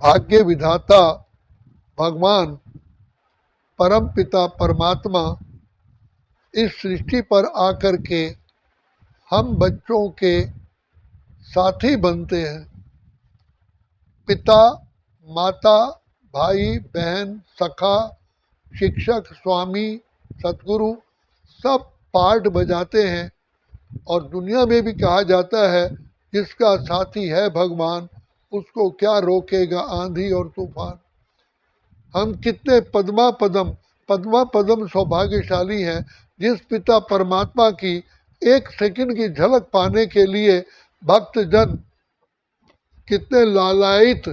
भाग्य विधाता भगवान परम पिता परमात्मा इस सृष्टि पर आकर के हम बच्चों के साथी बनते हैं। पिता, माता, भाई, बहन, सखा, शिक्षक, स्वामी, सतगुरु सब पार्ट बजाते हैं। और दुनिया में भी कहा जाता है जिसका साथी है भगवान, उसको क्या रोकेगा आंधी और तूफान। हम कितने पद्मा पदम सौभाग्यशाली हैं जिस पिता परमात्मा की एक सेकंड की झलक पाने के लिए भक्तजन कितने लालायित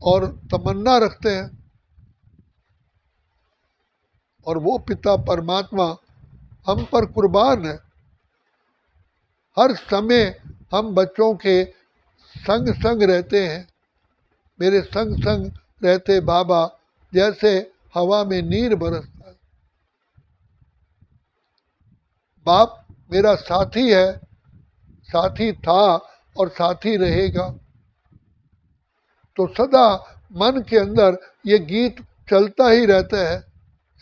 और तमन्ना रखते हैं। और वो पिता परमात्मा हम पर कुर्बान है। हर समय हम बच्चों के संग संग रहते हैं। मेरे संग संग रहते बाबा जैसे हवा में नीर बरसता है। बाप मेरा साथी है, साथी था और साथी रहेगा। तो सदा मन के अंदर ये गीत चलता ही रहता है,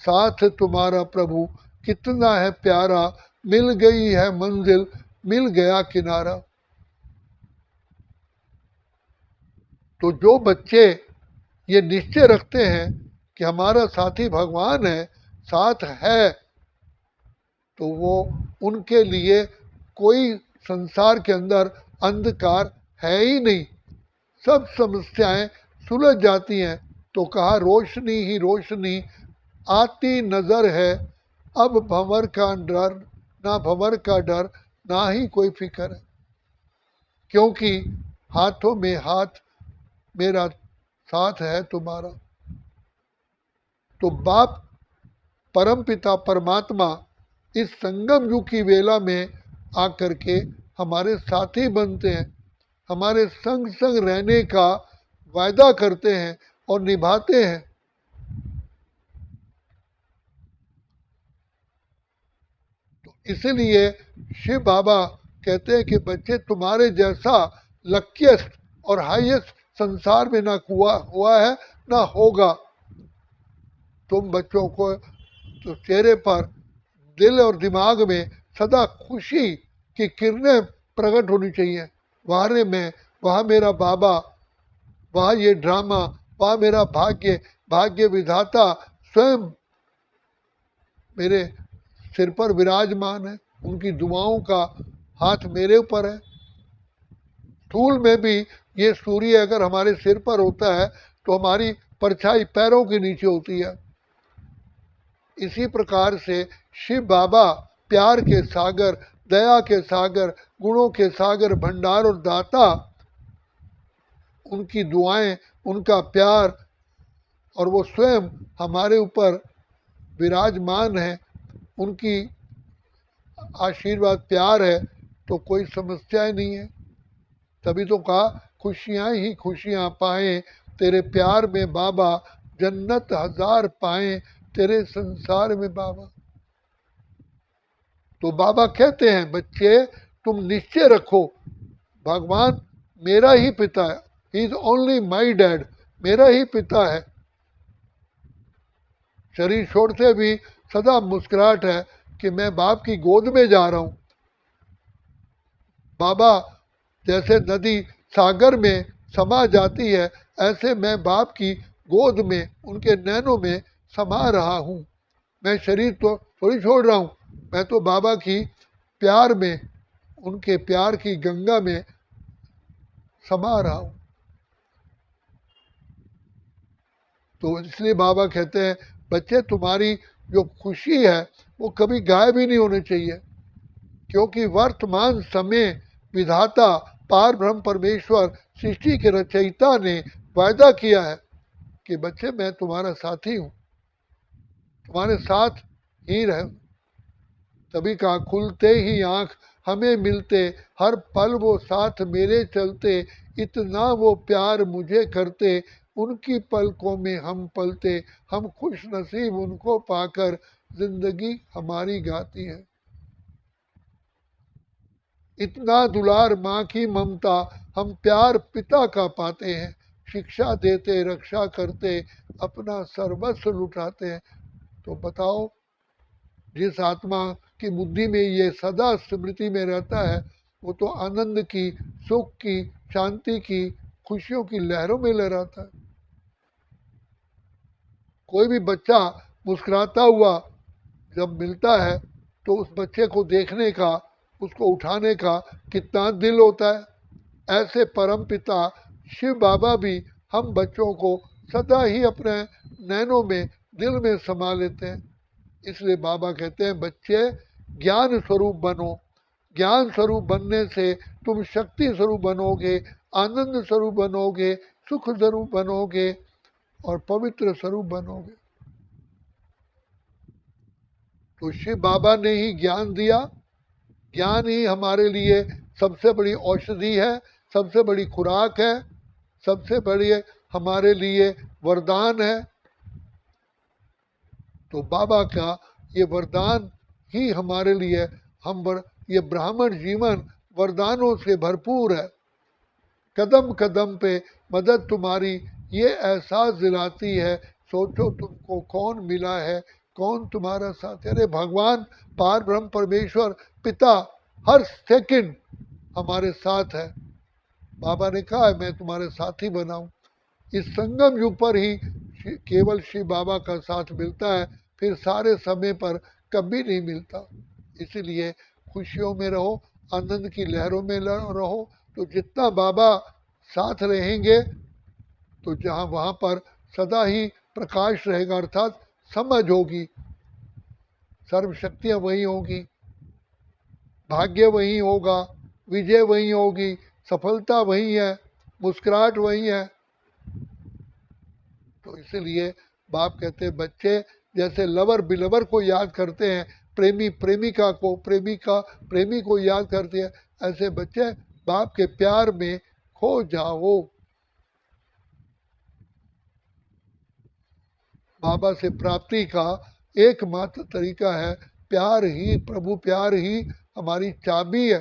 साथ तुम्हारा प्रभु कितना है प्यारा, मिल गई है मंजिल, मिल गया किनारा। तो जो बच्चे ये निश्चय रखते हैं कि हमारा साथी भगवान है, साथ है, तो वो उनके लिए कोई संसार के अंदर अंधकार है ही नहीं। सब समस्याएं सुलझ जाती हैं। तो कहा रोशनी ही रोशनी आती नजर है, अब भंवर का डर ना, भंवर का डर ना ही कोई फिक्र है। क्योंकि हाथों में हाथ मेरा साथ है तुम्हारा। तो बाप परम पिता परमात्मा इस संगम युग की वेला में आकर के हमारे साथी बनते हैं, हमारे संग संग रहने का वायदा करते हैं और निभाते हैं। तो इसलिए शिव बाबा कहते हैं कि बच्चे तुम्हारे जैसा लकीएस्ट और हाईएस्ट संसार में ना हुआ है ना होगा। तुम बच्चों को तो चेहरे पर, दिल और दिमाग में सदा खुशी की किरणें प्रकट होनी चाहिए। वहाँ मैं, वहाँ मेरा बाबा, वहाँ ये ड्रामा, वहाँ मेरा भाग्य, भाग्य विधाता स्वयं मेरे सिर पर विराजमान है। उनकी दुआओं का हाथ मेरे ऊपर है। स्थूल में भी ये सूर्य अगर हमारे सिर पर होता है तो हमारी परछाई पैरों के नीचे होती है। इसी प्रकार से शिव बाबा प्यार के सागर, दया के सागर, गुणों के सागर, भंडार और दाता, उनकी दुआएं, उनका प्यार और वो स्वयं हमारे ऊपर विराजमान है। उनकी आशीर्वाद प्यार है तो कोई समस्या ही नहीं है। तभी तो कहा खुशियां ही खुशियां पाएं तेरे प्यार में बाबा, जन्नत हजार पाएं तेरे संसार में बाबा। तो बाबा कहते हैं बच्चे तुम निश्चय रखो, भगवान मेरा ही पिता है, he is only my dad, मेरा ही पिता है। शरीर छोड़ते भी सदा मुस्कुराहट है कि मैं बाप की गोद में जा रहा हूं। बाबा जैसे नदी सागर में समा जाती है, ऐसे मैं बाप की गोद में, उनके नैनों में समा रहा हूँ। मैं शरीर तो थोड़ी छोड़ रहा हूँ, मैं तो बाबा की प्यार में, उनके प्यार की गंगा में समा रहा हूँ। तो इसलिए बाबा कहते हैं बच्चे तुम्हारी जो खुशी है वो कभी गायब ही नहीं होनी चाहिए। क्योंकि वर्तमान समय विधाता पार ब्रह्म परमेश्वर सृष्टि के रचयिता ने वायदा किया है कि बच्चे मैं तुम्हारा साथी हूँ, तुम्हारे साथ ही रह। तभी कहा खुलते ही आंख हमें मिलते, हर पल वो साथ मेरे चलते, इतना वो प्यार मुझे करते, उनकी पलकों में हम पलते, हम खुश नसीब उनको पाकर जिंदगी हमारी गाती है। इतना दुलार माँ की ममता हम प्यार पिता का पाते हैं, शिक्षा देते, रक्षा करते, अपना सर्वस्व लुटाते हैं। तो बताओ, जिस आत्मा की बुद्धि में ये सदा स्मृति में रहता है, वो तो आनंद की, सुख की, शांति की, खुशियों की लहरों में लहराता है। कोई भी बच्चा मुस्कुराता हुआ जब मिलता है तो उस बच्चे को देखने का, उसको उठाने का कितना दिल होता है। ऐसे परम पिता शिव बाबा भी हम बच्चों को सदा ही अपने नैनों में, दिल में समा लेते हैं। इसलिए बाबा कहते हैं, बच्चे ज्ञान स्वरूप बनो। ज्ञान स्वरूप बनने से तुम शक्ति स्वरूप बनोगे, आनंद स्वरूप बनोगे, सुख स्वरूप बनोगे और पवित्र स्वरूप बनोगे। तो शिव बाबा ने ही ज्ञान दिया। ज्ञान ही हमारे लिए सबसे बड़ी औषधि है, सबसे बड़ी खुराक है, सबसे बड़ी हमारे लिए वरदान है। तो बाबा का ये वरदान ही हमारे लिए, ये ब्राह्मण जीवन वरदानों से भरपूर है। कदम कदम पे मदद तुम्हारी ये एहसास दिलाती है, सोचो तुमको कौन मिला है, कौन तुम्हारा साथ है। अरे भगवान पार ब्रह्म परमेश्वर पिता हर सेकंड हमारे साथ है। बाबा ने कहा है, मैं तुम्हारे साथी बनाऊं। इस संगम युग पर ही केवल शिव बाबा का साथ मिलता है, फिर सारे समय पर कभी नहीं मिलता। इसीलिए खुशियों में रहो, आनंद की लहरों में रहो। तो जितना बाबा साथ रहेंगे, तो जहाँ वहाँ पर सदा ही प्रकाश रहेगा, अर्थात समझ होगी, सर्वशक्तियाँ वही होगी, भाग्य वही होगा, विजय वही होगी, सफलता वही है, मुस्कुराहट वही है। तो इसीलिए बाप कहते हैं, बच्चे जैसे लवर बिलवर को याद करते हैं, प्रेमी प्रेमिका को, प्रेमिका प्रेमी को याद करते हैं, ऐसे बच्चे बाप के प्यार में खो जाओ। बाबा से प्राप्ति का एकमात्र तरीका है प्यार ही, प्रभु प्यार ही हमारी चाबी है।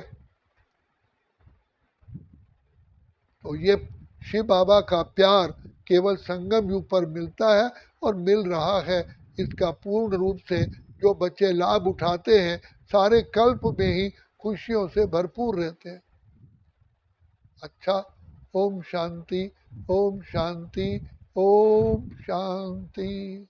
तो ये शिव बाबा का प्यार केवल संगम युग पर मिलता है और मिल रहा है। इसका पूर्ण रूप से जो बच्चे लाभ उठाते हैं, सारे कल्प में ही खुशियों से भरपूर रहते हैं। अच्छा, ओम शांति, ओम शांति, ओम शांति।